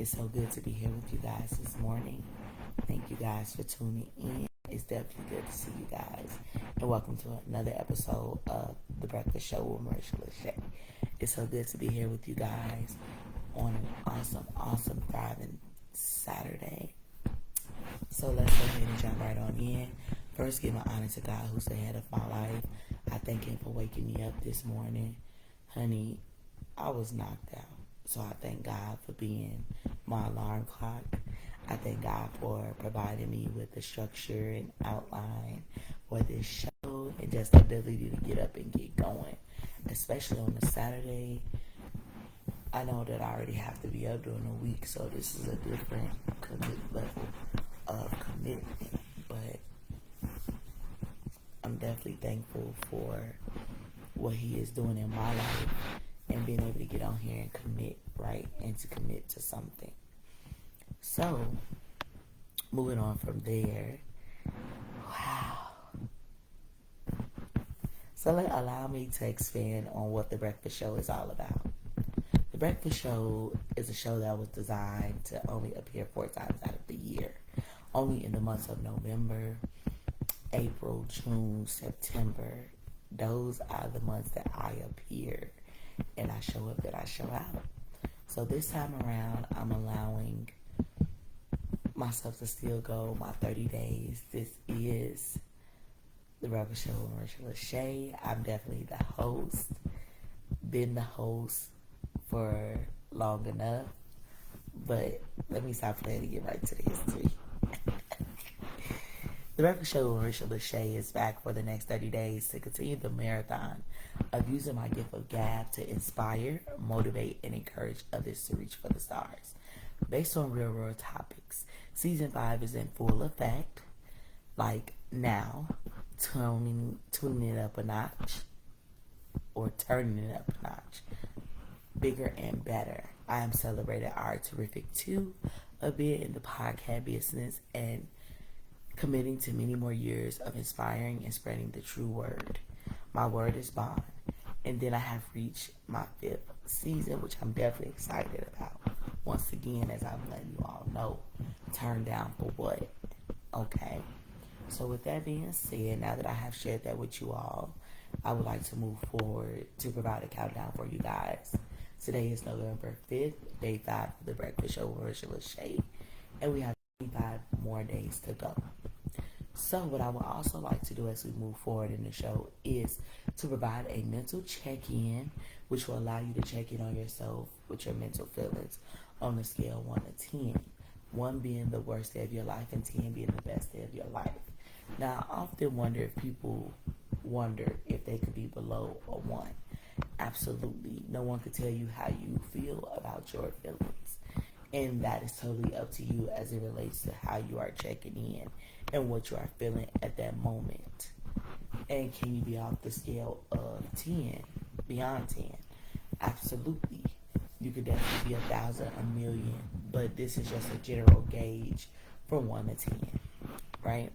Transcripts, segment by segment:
It's so good to be here with you guys this morning. Thank you guys for tuning in. It's definitely good to see you guys. And welcome to another episode of The Breakfast Show with Marisha LaShay. It's so good to be here with you guys on an awesome, thriving Saturday. So let's go ahead and jump right on in. First, give my honor to God who's the head of my life. I thank him for waking me up this morning. Honey, I was knocked out. So I thank God for being my alarm clock. I thank God for providing me with the structure and outline for this show and just the ability to get up and get going. Especially on a Saturday. I know that I already have to be up during the week, so this is a different level of commitment. But I'm definitely thankful for what he is doing in my life and being able to get on here and commit, right? And to commit to something. So, moving on from there. Wow. So allow me to expand on what The Breakfast Show is all about. The Breakfast Show is a show that was designed to only appear 4 times out of the year. Only in the months of November, April, June, September. Those are the months that I appear and I show up and I show out. So this time around, I'm allowing myself to still go my 30 days. This is The Breakfast Show with Marisha LaShay. I'm definitely the host. Been the host for long enough. But let me stop playing and get right to the history. The Breakfast Show with Marisha LaShay is back for the next 30 days to continue the marathon of using my gift of gab to inspire, motivate, and encourage others to reach for the stars. Based on real world topics, Season 5 is in full effect. Like now, tuning it up a notch or turning it up a notch. Bigger and better. I am celebrating our terrific 2 a bit in the podcast business and committing to many more years of inspiring and spreading the true word. My word is bond. And then I have reached my 5th season, which I'm definitely excited about. Once again, as I'm letting you all know, turn down for what? Okay. So with that being said, now that I have shared that with you all, I would like to move forward to provide a countdown for you guys. Today is November 5th, day 5 of The Breakfast Show with Marisha LaShay, and we have 25 more days to go. So what I would also like to do as we move forward in the show is to provide a mental check-in, which will allow you to check in on yourself with your mental feelings on a scale of 1 to 10. 1 being the worst day of your life and 10 being the best day of your life. Now, I often wonder if people wonder if they could be below a 1. Absolutely. No one could tell you how you feel about your feelings. And that is totally up to you as it relates to how you are checking in and what you are feeling at that moment. And can you be off the scale of 10, beyond 10? Absolutely. You could definitely be 1,000, a million, but this is just a general gauge from 1 to 10, right?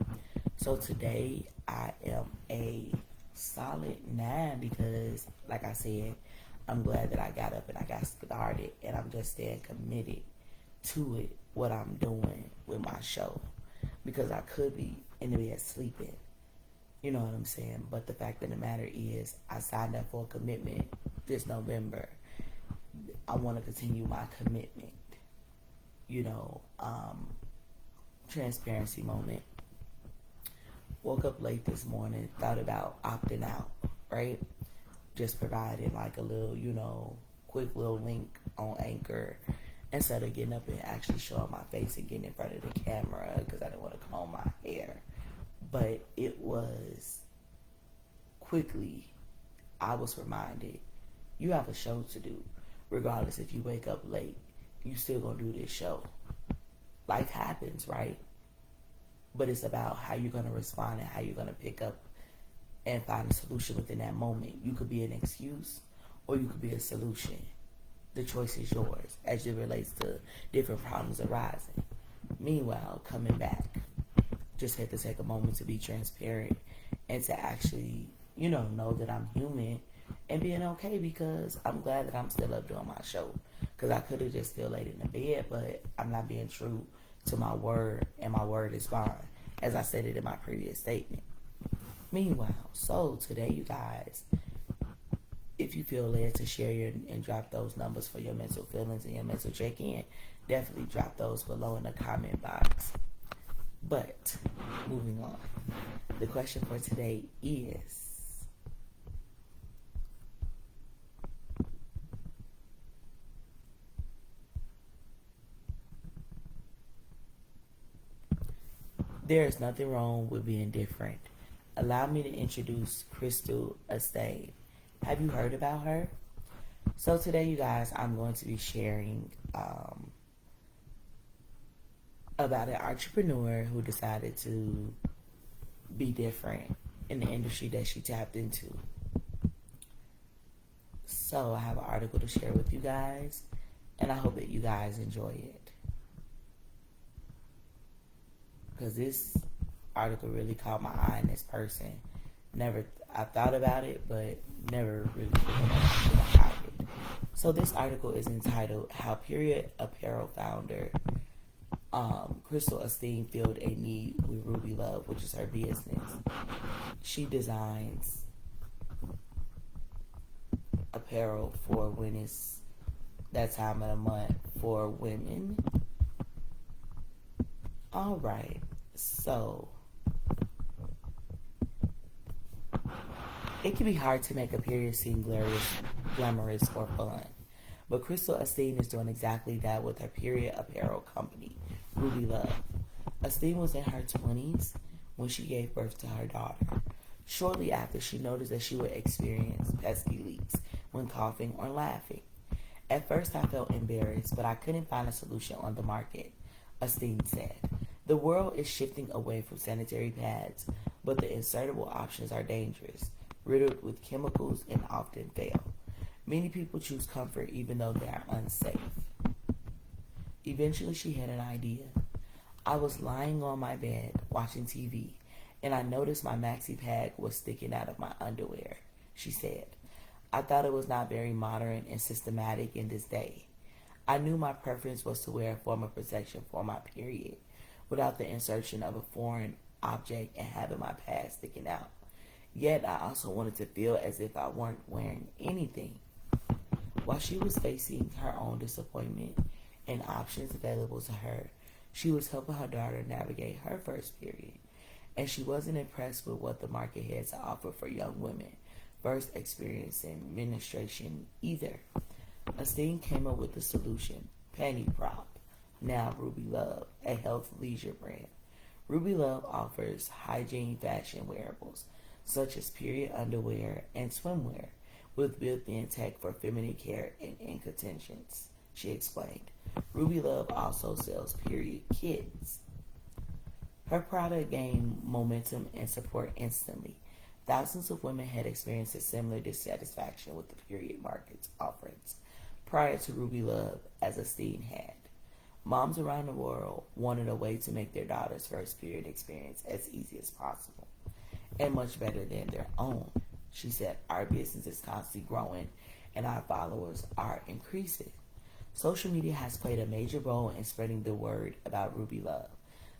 So today I am a solid 9 because, like I said, I'm glad that I got up and I got started and I'm just staying committed to it, what I'm doing with my show, because I could be in the bed sleeping, you know what I'm saying, but the fact of the matter is I signed up for a commitment this November. I want to continue my commitment, transparency moment. Woke up late this morning, thought about opting out, right? Just providing like a little, quick little link on Anchor instead of getting up and actually showing my face and getting in front of the camera because I didn't want to comb my hair. But it was quickly, I was reminded, you have a show to do. Regardless if you wake up late, you still gonna do this show. Life happens, right? But it's about how you're gonna respond and how you're gonna pick up and find a solution within that moment. You could be an excuse or you could be a solution. The choice is yours as it relates to different problems arising. Meanwhile, coming back, just had to take a moment to be transparent and to actually, know that I'm human and being okay because I'm glad that I'm still up doing my show. because I could have just still laid in the bed, but I'm not being true to my word, and my word is bond, as I said it in my previous statement. Meanwhile, so today, you guys, if you feel led to share and drop those numbers for your mental feelings and your mental check-in, definitely drop those below in the comment box. But moving on, the question for today is, there is nothing wrong with being different. Allow me to introduce Marisha LaShay. Have you heard about her? So today, you guys, I'm going to be sharing about an entrepreneur who decided to be different in the industry that she tapped into. So I have an article to share with you guys, and I hope that you guys enjoy it, because this article really caught my eye in this person. I thought about it, but never really about it. So this article is entitled "How Period Apparel Founder Marisha LaShay filled a need with Ruby Love," which is her business. She designs apparel for when it's that time of the month for women. All right, so it can be hard to make a period seem glamorous, or fun. But Marisha LaShay is doing exactly that with her period apparel company, Ruby Love. LaShay was in her 20s when she gave birth to her daughter. Shortly after, she noticed that she would experience pesky leaks when coughing or laughing. At first, I felt embarrassed, but I couldn't find a solution on the market, LaShay said. The world is shifting away from sanitary pads, but the insertable options are dangerous, riddled with chemicals, and often fail. Many people choose comfort even though they are unsafe. Eventually, she had an idea. I was lying on my bed watching TV, and I noticed my maxi pad was sticking out of my underwear, she said. I thought it was not very modern and systematic in this day. I knew my preference was to wear a form of protection for my period, without the insertion of a foreign object and having my pad sticking out. Yet I also wanted to feel as if I weren't wearing anything. While she was facing her own disappointment and options available to her, she was helping her daughter navigate her first period, and she wasn't impressed with what the market had to offer for young women first experiencing menstruation either. LaShay came up with the solution, Panty Prop, now Ruby Love, a health leisure brand. Ruby Love offers hygiene fashion wearables, such as period underwear and swimwear, with built-in tech for feminine care and incontinence, she explained. Ruby Love also sells period kits. Her product gained momentum and support instantly. Thousands of women had experienced a similar dissatisfaction with the period market's offerings prior to Ruby Love, as LaShay had. Moms around the world wanted a way to make their daughter's first period experience as easy as possible, and much better than their own. She said, our business is constantly growing and our followers are increasing. Social media has played a major role in spreading the word about Ruby Love.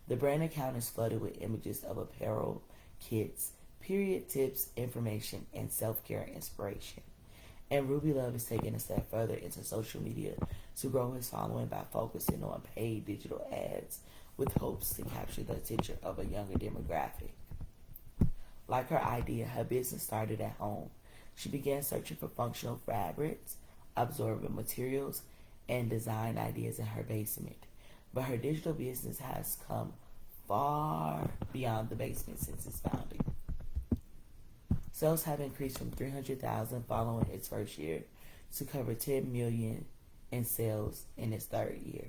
The brand account is flooded with images of apparel, kits, period tips, information, and self-care inspiration. And Ruby Love is taking a step further into social media to grow his following by focusing on paid digital ads with hopes to capture the attention of a younger demographic. Like her idea, her business started at home. She began searching for functional fabrics, absorbent materials, and design ideas in her basement. But her digital business has come far beyond the basement since its founding. Sales have increased from 300,000 following its first year to cover 10 million in sales in its third year,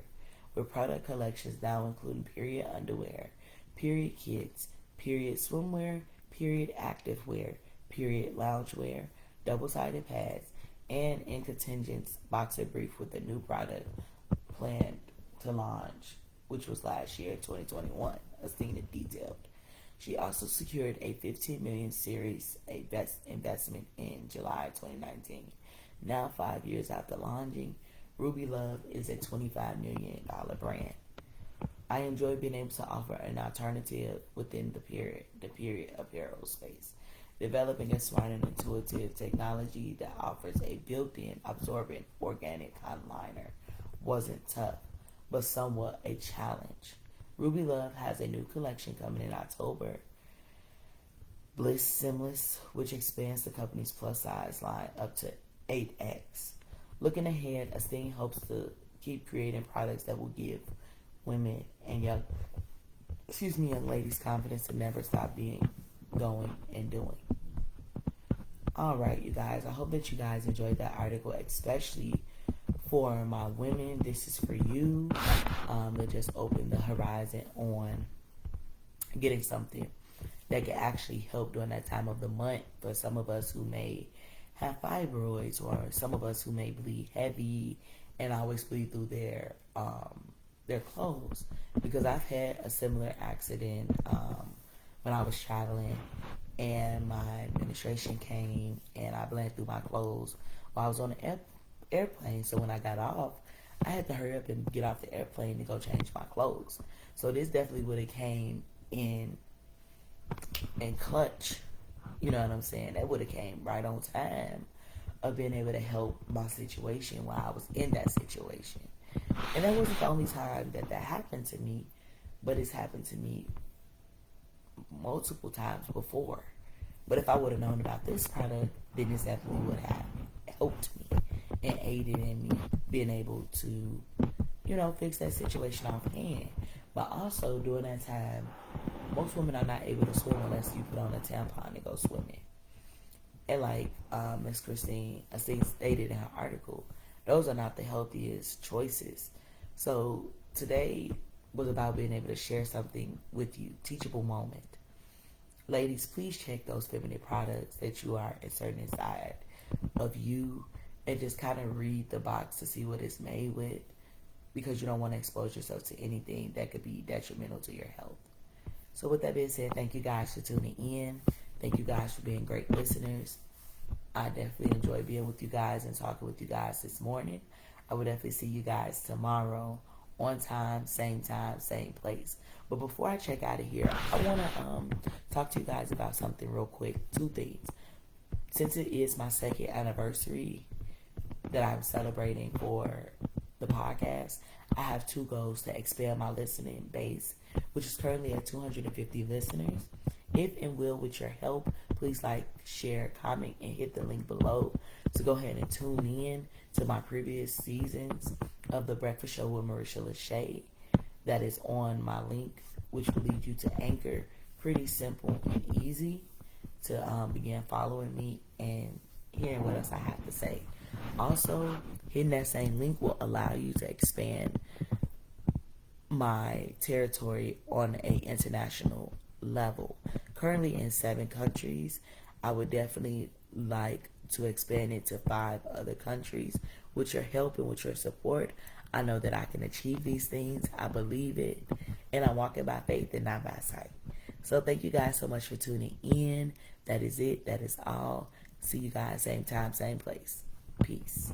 with product collections now including period underwear, period kits, period swimwear, period activewear, period loungewear, double-sided pads, and incontinence boxer brief, with a new product planned to launch, which was last year, 2021, as seen and detailed. She also secured a $15 million Series A investment in July 2019. Now, 5 years after launching, Ruby Love is a $25 million brand. I enjoy being able to offer an alternative within the period apparel space. Developing a smart and intuitive technology that offers a built-in, absorbent, organic cotton liner wasn't tough, but somewhat a challenge. Ruby Love has a new collection coming in October, Bliss Seamless, which expands the company's plus size line up to 8X. Looking ahead, Esteen hopes to keep creating products that will give women and young ladies confidence to never stop being, going, and doing. Alright, you guys, I hope that you guys enjoyed that article, especially for my women. This is for you, to just open the horizon on getting something that can actually help during that time of the month for some of us who may have fibroids, or some of us who may bleed heavy and always bleed through their clothes. Because I've had a similar accident when I was traveling, and my administration came and I bled through my clothes while I was on the airplane. So when I got off, I had to hurry up and get off the airplane to go change my clothes. So this definitely would have came in clutch. You know what I'm saying? That would have came right on time of being able to help my situation while I was in that situation. And that wasn't the only time that happened to me, but it's happened to me multiple times before. But if I would have known about this product, then this definitely would have helped me and aided in me being able to, fix that situation offhand. But also during that time, most women are not able to swim unless you put on a tampon and go swimming. And like Miss Christine stated in her article, those are not the healthiest choices. So today was about being able to share something with you, teachable moment. Ladies, please check those feminine products that you are inserting inside of you, and just kind of read the box to see what it's made with, because you don't want to expose yourself to anything that could be detrimental to your health. So with that being said, thank you guys for tuning in. Thank you guys for being great listeners. I definitely enjoy being with you guys and talking with you guys this morning. I will definitely see you guys tomorrow on time, same place. But before I check out of here, I want to talk to you guys about something real quick. Two things. Since it is my second anniversary that I'm celebrating for the podcast, I have two goals: to expand my listening base, which is currently at 250 listeners. If and will, with your help, please like, share, comment, and hit the link below to go ahead and tune in to my previous seasons of The Breakfast Show with Marisha LaShay. That is on my link, which will lead you to Anchor. Pretty simple and easy to begin following me and hearing what else I have to say. Also, hitting that same link will allow you to expand my territory on an international level. Currently in 7 countries. I would definitely like to expand it to 5 other countries. With your help and with your support, I know that I can achieve these things. I believe it, and I'm walking by faith and not by sight. So thank you guys so much for tuning in. That is it. That is all. See you guys same time, same place. Peace.